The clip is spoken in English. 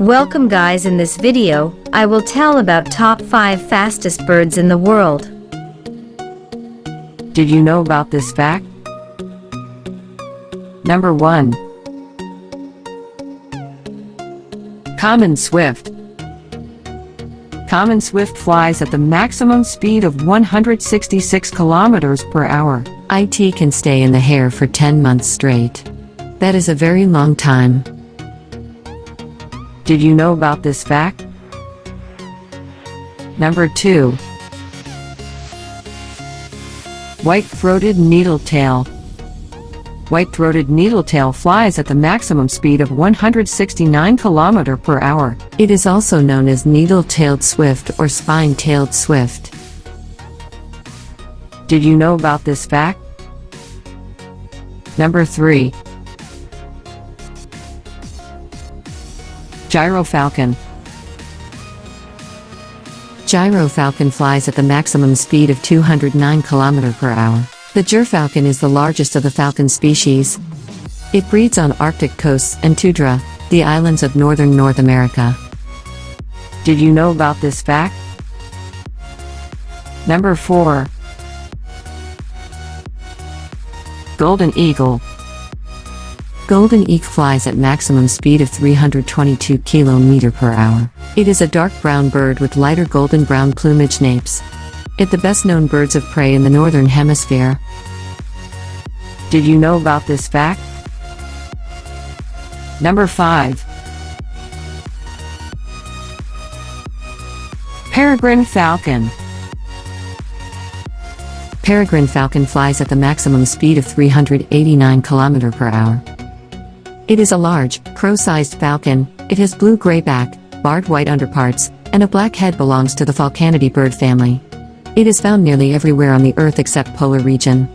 Welcome guys, in this video, I will tell about top 5 fastest birds in the world. Did you know about this fact? Number 1. Common swift. Common swift flies at the maximum speed of 166 kilometers per hour. It can stay in the air for 10 months straight. That is a very long time. Did you know about this fact? Number 2. White-throated needletail. White-throated needletail flies at the maximum speed of 169 km per hour. It is also known as needle-tailed swift or spine-tailed swift. Did you know about this fact? Number 3. Gyrofalcon. Gyrofalcon flies at the maximum speed of 209 km per hour. The gyrfalcon is the largest of the falcon species. It breeds on Arctic coasts and tundra, the islands of northern North America. Did you know about this fact? Number 4. Golden eagle. Golden eagle flies at maximum speed of 322 km per hour. It is a dark brown bird with lighter golden brown plumage napes. It's the best known birds of prey in the northern hemisphere. Did you know about this fact? Number 5. Peregrine falcon. Peregrine falcon flies at the maximum speed of 389 km per hour. It is a large, crow-sized falcon. It has blue-gray back, barred white underparts, and a black head. Belongs to the Falconidae bird family. It is found nearly everywhere on the Earth except polar region.